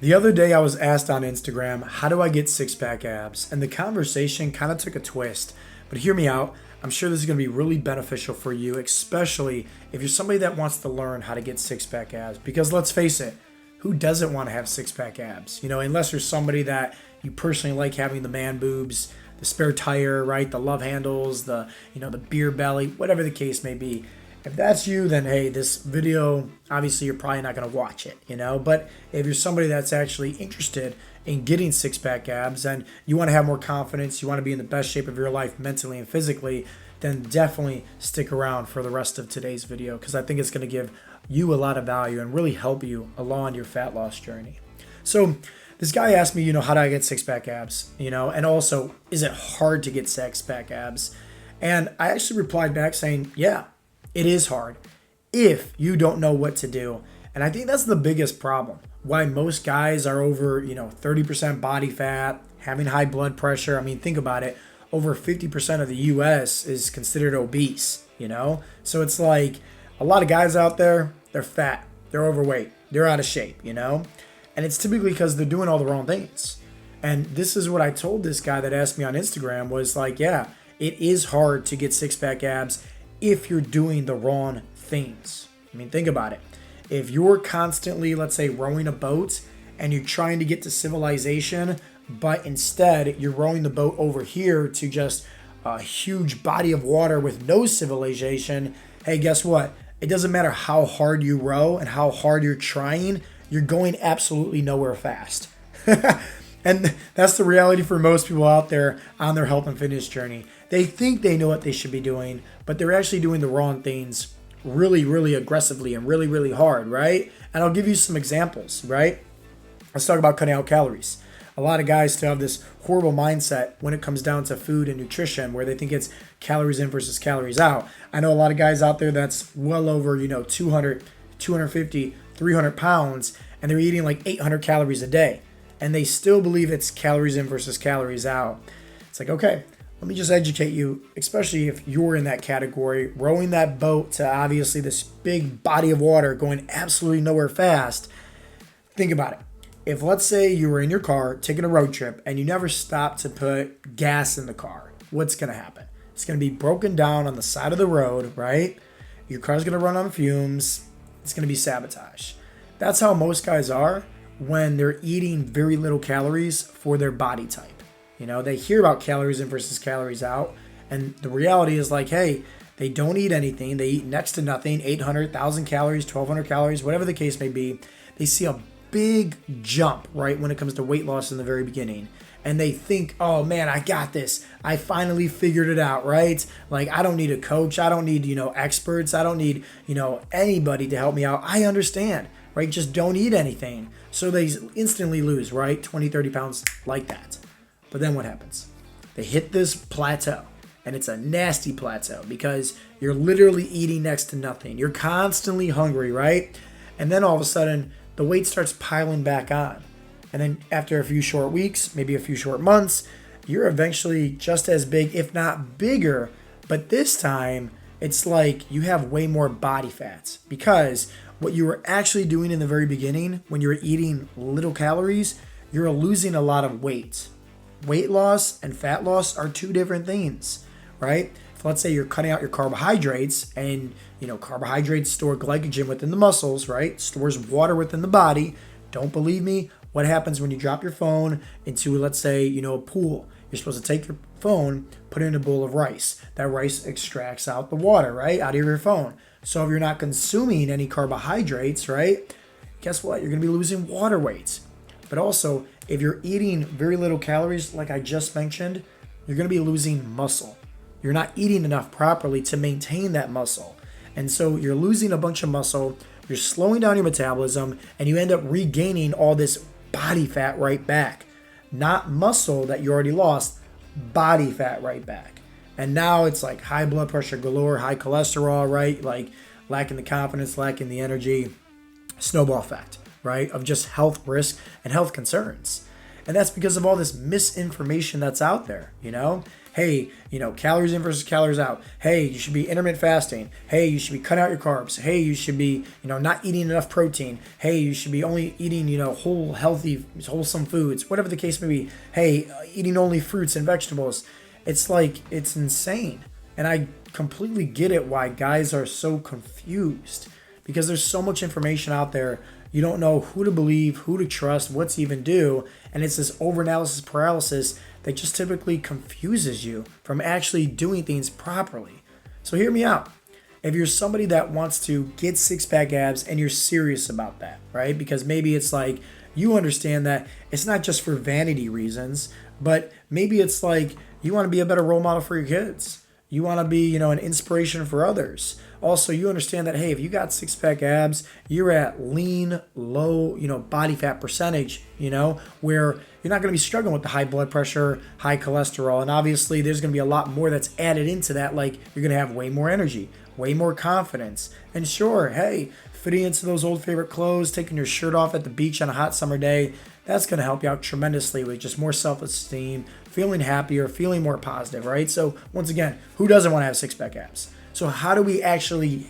The other day I was asked on Instagram, how do I get six pack abs? And the conversation kind of took a twist. But hear me out. I'm sure this is going to be really beneficial for you, especially if you're somebody that wants to learn how to get six pack abs. Because let's face it, who doesn't want to have six pack abs? Unless you're somebody that you personally like having the man boobs, the spare tire, right? The love handles, the beer belly, whatever the case may be. If that's you, then hey, this video, obviously you're probably not going to watch it, But if you're somebody that's actually interested in getting six-pack abs and you want to have more confidence, you want to be in the best shape of your life mentally and physically, then definitely stick around for the rest of today's video because I think it's going to give you a lot of value and really help you along your fat loss journey. So this guy asked me, how do I get six-pack abs? And also, is it hard to get six-pack abs? And I actually replied back saying, yeah. It is hard if you don't know what to do. And I think that's the biggest problem. Why most guys are over, 30% body fat, having high blood pressure. I mean, think about it. Over 50% of the US is considered obese, So it's like a lot of guys out there, they're fat, they're overweight, they're out of shape, And it's typically because they're doing all the wrong things. And this is what I told this guy that asked me on Instagram was like, yeah, it is hard to get six-pack abs if you're doing the wrong things. I mean, think about it. If you're constantly, let's say, rowing a boat and you're trying to get to civilization, but instead you're rowing the boat over here to just a huge body of water with no civilization, hey, guess what? It doesn't matter how hard you row and how hard you're trying, you're going absolutely nowhere fast. And that's the reality for most people out there on their health and fitness journey. They think they know what they should be doing, but they're actually doing the wrong things really, really aggressively and really, really hard, right? And I'll give you some examples, right? Let's talk about cutting out calories. A lot of guys still have this horrible mindset when it comes down to food and nutrition where they think it's calories in versus calories out. I know a lot of guys out there that's well over, 200, 250, 300 pounds, and they're eating like 800 calories a day. And they still believe it's calories in versus calories out. It's like, okay, let me just educate you, especially if you're in that category, rowing that boat to obviously this big body of water going absolutely nowhere fast. Think about it. If let's say you were in your car taking a road trip and you never stopped to put gas in the car, what's going to happen? It's going to be broken down on the side of the road, right? Your car's going to run on fumes. It's going to be sabotage. That's how most guys are when they're eating very little calories for their body type. They hear about calories in versus calories out, and the reality is like, hey, they don't eat anything. They eat next to nothing, 800, 1,000 calories, 1,200 calories, whatever the case may be. They see a big jump, right, when it comes to weight loss in the very beginning. And they think, oh, man, I got this. I finally figured it out, right? Like, I don't need a coach. I don't need, experts. I don't need, anybody to help me out. I understand, right? Just don't eat anything. So they instantly lose, right? 20, 30 pounds like that. But then what happens? They hit this plateau, and it's a nasty plateau because you're literally eating next to nothing. You're constantly hungry, right? And then all of a sudden, the weight starts piling back on. And then after a few short weeks, maybe a few short months, you're eventually just as big, if not bigger. But this time, it's like you have way more body fat because what you were actually doing in the very beginning when you were eating little calories, you're losing a lot of weight. Weight loss and fat loss are two different things, right? If let's say you're cutting out your carbohydrates and, carbohydrates store glycogen within the muscles, right? Stores water within the body. Don't believe me? What happens when you drop your phone into, let's say, a pool? You're supposed to take your phone, put it in a bowl of rice. That rice extracts out the water, right? Out of your phone. So if you're not consuming any carbohydrates, right? Guess what? You're going to be losing water weight. But also, if you're eating very little calories, like I just mentioned, you're going to be losing muscle. You're not eating enough properly to maintain that muscle. And so you're losing a bunch of muscle, you're slowing down your metabolism, and you end up regaining all this body fat right back. Not muscle that you already lost, body fat right back. And now it's like high blood pressure galore, high cholesterol, right? Like lacking the confidence, lacking the energy, snowball effect, right? Of just health risk and health concerns. And that's because of all this misinformation that's out there, Hey, calories in versus calories out. Hey, you should be intermittent fasting. Hey, you should be cutting out your carbs. Hey, you should be, not eating enough protein. Hey, you should be only eating, whole, healthy, wholesome foods, whatever the case may be. Hey, eating only fruits and vegetables. It's like, it's insane. And I completely get it why guys are so confused, because there's so much information out there. You don't know who to believe, who to trust, what to even do. And it's this overanalysis paralysis that just typically confuses you from actually doing things properly. So hear me out. If you're somebody that wants to get six-pack abs and you're serious about that, right? Because maybe it's like you understand that it's not just for vanity reasons, but maybe it's like you want to be a better role model for your kids. You want to be, an inspiration for others. Also, you understand that, hey, if you got six-pack abs, you're at lean, low, body fat percentage, where you're not going to be struggling with the high blood pressure, high cholesterol. And obviously, there's going to be a lot more that's added into that. Like, you're going to have way more energy, way more confidence. And sure, hey, fitting into those old favorite clothes, taking your shirt off at the beach on a hot summer day, that's going to help you out tremendously with just more self-esteem, feeling happier, feeling more positive, right? So once again, who doesn't want to have six-pack abs? So how do we actually,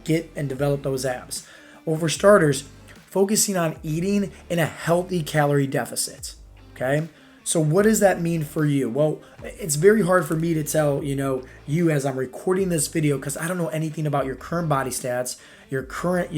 get and develop those abs? Well, for starters, focusing on eating in a healthy calorie deficit, okay? So what does that mean for you? Well, it's very hard for me to tell, you as I'm recording this video, because I don't know anything about your current body stats, your current,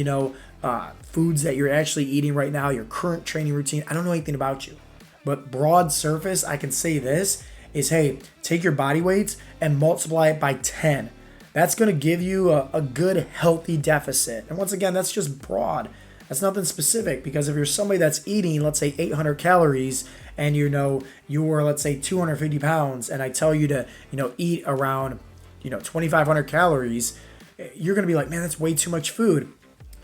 foods that you're actually eating right now, your current training routine. I don't know anything about you. But broad surface, I can say this is, hey, take your body weights and multiply it by 10. That's going to give you a good, healthy deficit. And once again, that's just broad. That's nothing specific, because if you're somebody that's eating, let's say 800 calories and you're, let's say 250 pounds, and I tell you to, eat around, 2,500 calories, you're going to be like, man, that's way too much food.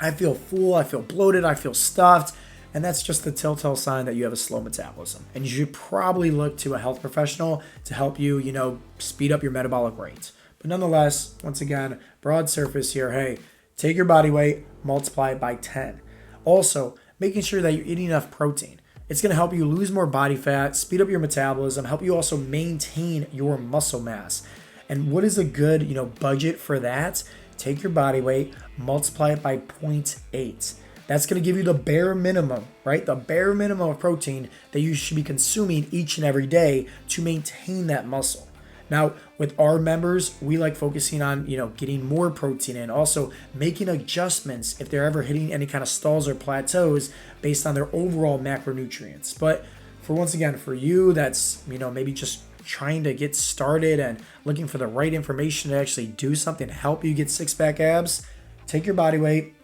I feel full, I feel bloated, I feel stuffed. And that's just the telltale sign that you have a slow metabolism. And you should probably look to a health professional to help you, speed up your metabolic rate. But nonetheless, once again, broad surface here, hey, take your body weight, multiply it by 10. Also, making sure that you're eating enough protein. It's going to help you lose more body fat, speed up your metabolism, help you also maintain your muscle mass. And what is a good, budget for that? Take your body weight, multiply it by 0.8. That's going to give you the bare minimum, right? The bare minimum of protein that you should be consuming each and every day to maintain that muscle. Now, with our members, we like focusing on, getting more protein in, also making adjustments if they're ever hitting any kind of stalls or plateaus based on their overall macronutrients. But for you, that's, maybe just trying to get started and looking for the right information to actually do something to help you get six-pack abs, take your body weight,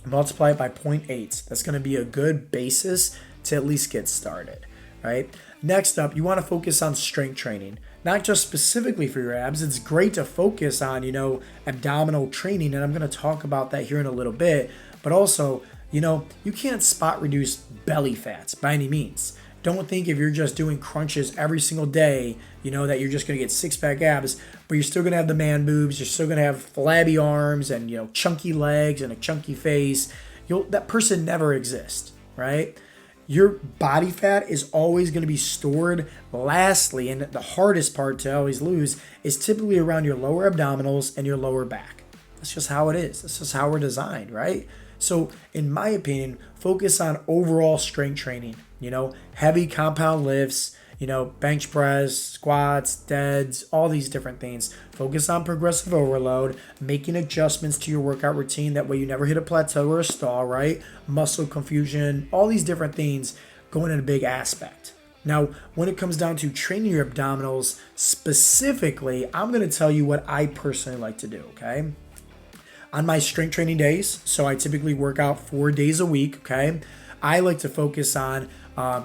multiply it by 0.8. That's going to be a good basis to at least get started, right? Next up, you want to focus on strength training, not just specifically for your abs. It's great to focus on, abdominal training, and I'm going to talk about that here in a little bit, but also, you can't spot reduce belly fats by any means. Don't think if you're just doing crunches every single day, that you're just going to get six-pack abs, but you're still going to have the man boobs, you're still going to have flabby arms and, chunky legs and a chunky face. That person never exists, right? Your body fat is always going to be stored lastly, and the hardest part to always lose is typically around your lower abdominals and your lower back. That's just how it is. That's just how we're designed, right? So in my opinion, focus on overall strength training, heavy compound lifts, bench press, squats, deads, all these different things. Focus on progressive overload, making adjustments to your workout routine. That way you never hit a plateau or a stall, right? Muscle confusion, all these different things going in a big aspect. Now, when it comes down to training your abdominals specifically, I'm going to tell you what I personally like to do, okay? On my strength training days, so I typically work out 4 days a week, okay? I like to focus on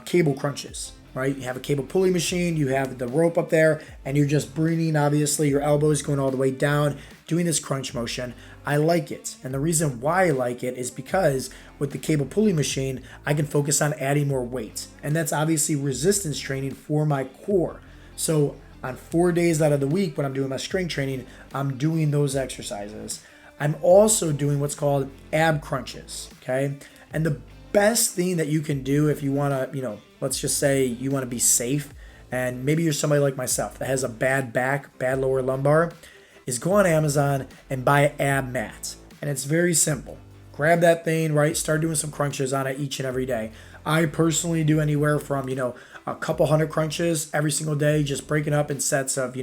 cable crunches, right? You have a cable pulley machine, you have the rope up there, and you're just bringing, obviously, your elbows going all the way down, doing this crunch motion. I like it. And the reason why I like it is because with the cable pulley machine, I can focus on adding more weight. And that's obviously resistance training for my core. So on 4 days out of the week, when I'm doing my strength training, I'm doing those exercises. I'm also doing what's called ab crunches, okay? And the best thing that you can do if you want to, let's just say you want to be safe, and maybe you're somebody like myself that has a bad back, bad lower lumbar, is go on Amazon and buy an ab mat. And it's very simple. Grab that thing, right? Start doing some crunches on it each and every day. I personally do anywhere from, a couple hundred crunches every single day, just breaking up in sets of,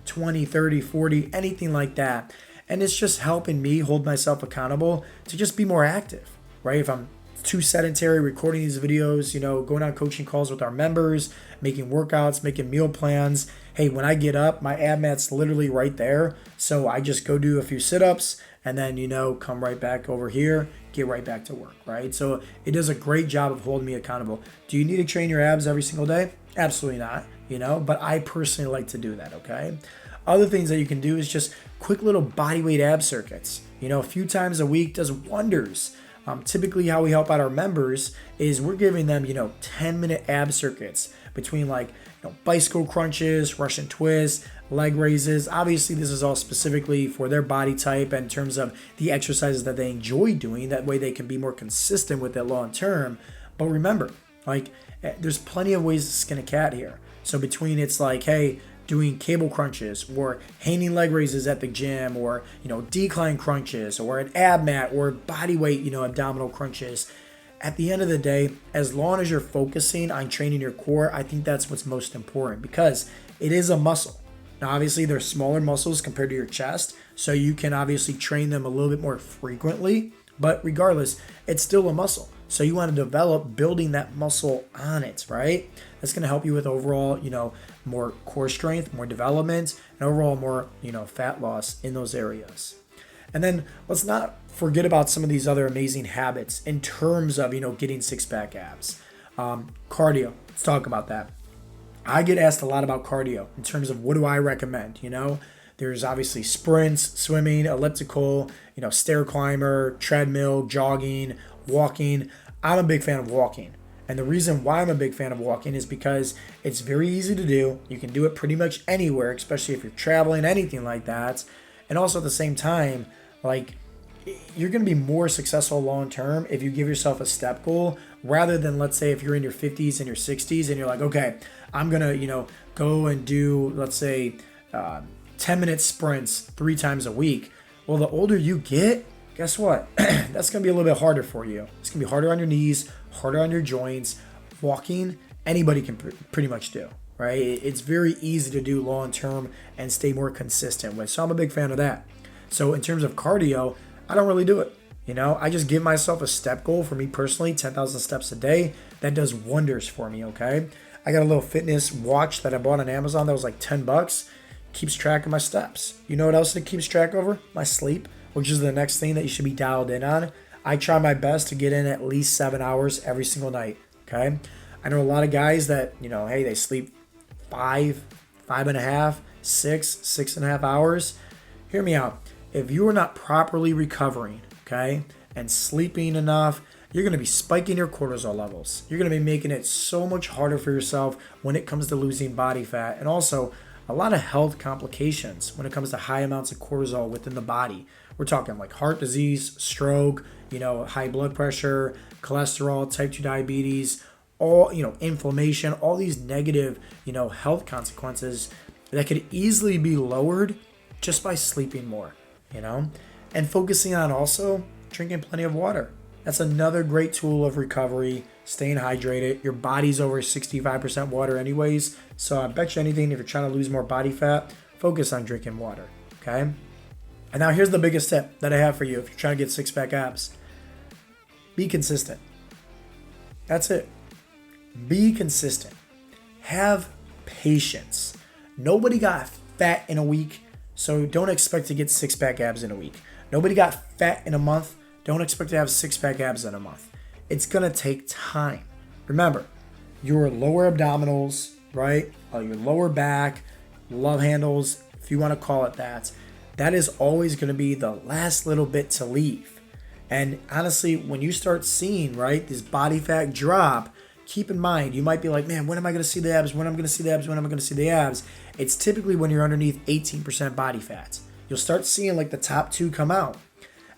20, 30, 40, anything like that. And it's just helping me hold myself accountable to just be more active, right? If I'm too sedentary recording these videos, going on coaching calls with our members, making workouts, making meal plans. Hey, when I get up, my ab mat's literally right there. So I just go do a few sit-ups and then, come right back over here, get right back to work, right? So it does a great job of holding me accountable. Do you need to train your abs every single day? Absolutely not, but I personally like to do that, okay? Other things that you can do is just quick little bodyweight ab circuits. A few times a week does wonders. Typically how we help out our members is we're giving them, 10-minute ab circuits between bicycle crunches, Russian twists, leg raises. Obviously, this is all specifically for their body type in terms of the exercises that they enjoy doing. That way they can be more consistent with it long term. But remember, there's plenty of ways to skin a cat here. So between hey, doing cable crunches or hanging leg raises at the gym or, decline crunches or an ab mat or body weight, abdominal crunches. At the end of the day, as long as you're focusing on training your core, I think that's what's most important because it is a muscle. Now, obviously, they're smaller muscles compared to your chest, so you can obviously train them a little bit more frequently, but regardless, it's still a muscle. So you want to develop building that muscle on it, right? That's going to help you with overall, more core strength, more development, and overall more, fat loss in those areas. And then let's not forget about some of these other amazing habits in terms of, getting six-pack abs. Cardio, let's talk about that. I get asked a lot about cardio in terms of what do I recommend, There's obviously sprints, swimming, elliptical, stair climber, treadmill, jogging, walking. I'm a big fan of walking. And the reason why I'm a big fan of walking is because it's very easy to do. You can do it pretty much anywhere, especially if you're traveling, anything like that. And also at the same time, you're going to be more successful long term if you give yourself a step goal rather than, let's say, if you're in your 50s and your 60s and you're like, okay, I'm going to, go and do, let's say, 10-minute sprints 3 times a week. Well, the older you get, guess what? That's going to be a little bit harder for you. It's going to be harder on your knees, harder on your joints. Walking, anybody can pretty much do, right? It's very easy to do long term and stay more consistent with. So I'm a big fan of that. So in terms of cardio, I don't really do it. I just give myself a step goal for me personally, 10,000 steps a day. That does wonders for me, okay? I got a little fitness watch that I bought on Amazon that was like $10. Keeps track of my steps. You know what else it keeps track over? My sleep, which is the next thing that you should be dialed in on. I try my best to get in at least 7 hours every single night, okay? I know a lot of guys that, hey, they sleep 5, 5.5, 6, 6.5 hours. Hear me out. If you are not properly recovering, okay, and sleeping enough, you're going to be spiking your cortisol levels. You're going to be making it so much harder for yourself when it comes to losing body fat, and also a lot of health complications when it comes to high amounts of cortisol within the body. We're talking like heart disease, stroke, high blood pressure, cholesterol, type 2 diabetes, all, inflammation, all these negative, health consequences that could easily be lowered just by sleeping more, and focusing on also drinking plenty of water. That's another great tool of recovery, staying hydrated. Your body's over 65% water anyways. So I bet you anything, if you're trying to lose more body fat, focus on drinking water, okay? And now here's the biggest tip that I have for you if you're trying to get six-pack abs. Be consistent. That's it. Be consistent. Have patience. Nobody got fat in a week, so don't expect to get six-pack abs in a week. Nobody got fat in a month. Don't expect to have six-pack abs in a month. It's going to take time. Remember, your lower abdominals, right? Your lower back, love handles, if you want to call it that, that is always going to be the last little bit to leave. And honestly, when you start seeing, right, this body fat drop, keep in mind, you might be like, man, when am I going to see the abs? When am I going to see the abs? When am I going to see the abs? It's typically when you're underneath 18% body fat. You'll start seeing like the top 2 come out.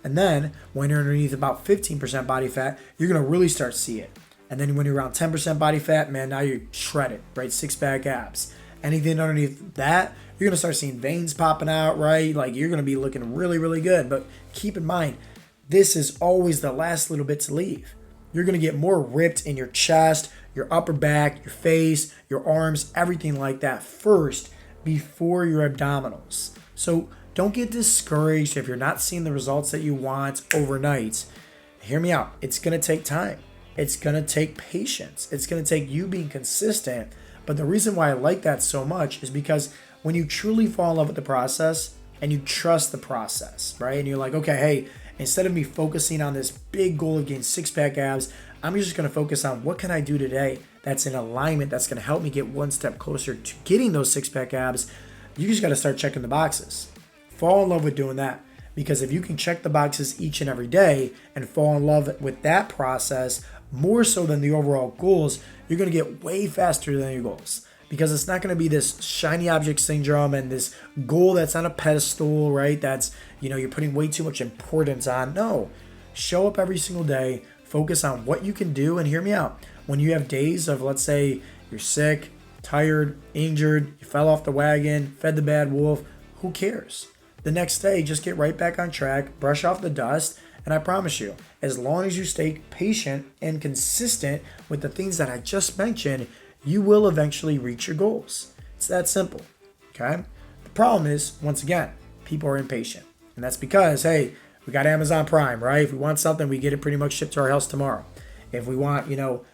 And then when you're underneath about 15% body fat, you're going to really start to see it. And then when you're around 10% body fat, man, now you're shredded, right? Six-pack abs. Anything underneath that, you're going to start seeing veins popping out, right? Like you're going to be looking really, really good. But keep in mind, this is always the last little bit to leave. You're going to get more ripped in your chest, your upper back, your face, your arms, everything like that first before your abdominals. So don't get discouraged if you're not seeing the results that you want overnight. Hear me out. It's going to take time. It's going to take patience. It's going to take you being consistent. But the reason why I like that so much is because when you truly fall in love with the process and you trust the process, right? And you're like, okay, hey, instead of me focusing on this big goal of getting six-pack abs, I'm just going to focus on what can I do today that's in alignment, that's going to help me get one step closer to getting those six-pack abs. You just got to start checking the boxes. Fall in love with doing that. Because if you can check the boxes each and every day and fall in love with that process more so than the overall goals, you're going to get way faster than your goals. Because it's not going to be this shiny object syndrome and this goal that's on a pedestal, right? That's, you're putting way too much importance on. No, show up every single day, focus on what you can do, and hear me out. When you have days of, let's say, you're sick, tired, injured, you fell off the wagon, fed the bad wolf, who cares? The next day, just get right back on track, brush off the dust, and I promise you, as long as you stay patient and consistent with the things that I just mentioned, you will eventually reach your goals. It's that simple, okay? The problem is, once again, people are impatient. And that's because, hey, we got Amazon Prime, right? If we want something, we get it pretty much shipped to our house tomorrow. If we want,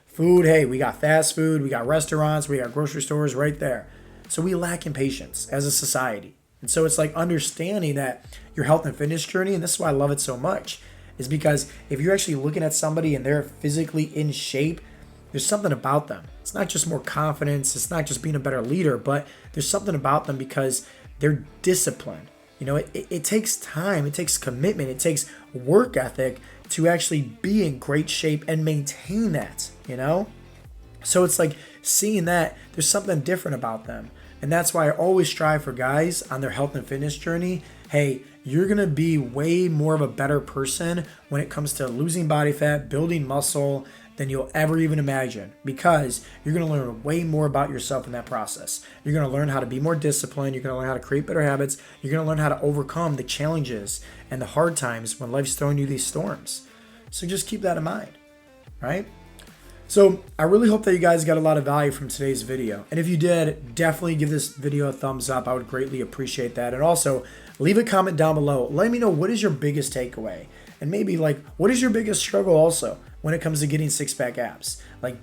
food, hey, we got fast food, we got restaurants, we got grocery stores right there. So we lack in patience as a society. And so it's like understanding that your health and fitness journey, and this is why I love it so much, is because if you're actually looking at somebody and they're physically in shape, there's something about them. It's not just more confidence, it's not just being a better leader, but there's something about them because they're disciplined. It takes time, it takes commitment, it takes work ethic to actually be in great shape and maintain that, So it's like seeing that there's something different about them. And that's why I always strive for guys on their health and fitness journey. Hey, you're going to be way more of a better person when it comes to losing body fat, building muscle than you'll ever even imagine, because you're going to learn way more about yourself in that process. You're going to learn how to be more disciplined. You're going to learn how to create better habits. You're going to learn how to overcome the challenges and the hard times when life's throwing you these storms. So just keep that in mind, right? So I really hope that you guys got a lot of value from today's video. And if you did, definitely give this video a thumbs up. I would greatly appreciate that. And also leave a comment down below. Let me know, what is your biggest takeaway? And maybe what is your biggest struggle also when it comes to getting six-pack abs?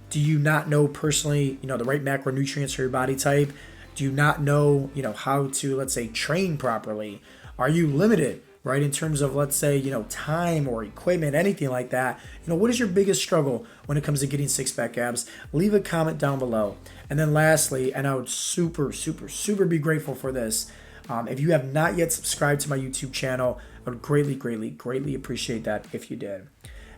Do you not know personally, the right macronutrients for your body type? Do you not know, how to, let's say, train properly? Are you limited, right, in terms of, let's say, time or equipment, anything like that? What is your biggest struggle when it comes to getting six-pack abs? Leave a comment down below. And then lastly, and I would super, super, super be grateful for this, if you have not yet subscribed to my YouTube channel, I would greatly, greatly, greatly appreciate that if you did.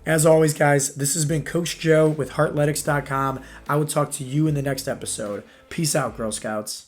As always, guys, this has been Coach Joe with Heartletics.com. I will talk to you in the next episode. Peace out, Girl Scouts.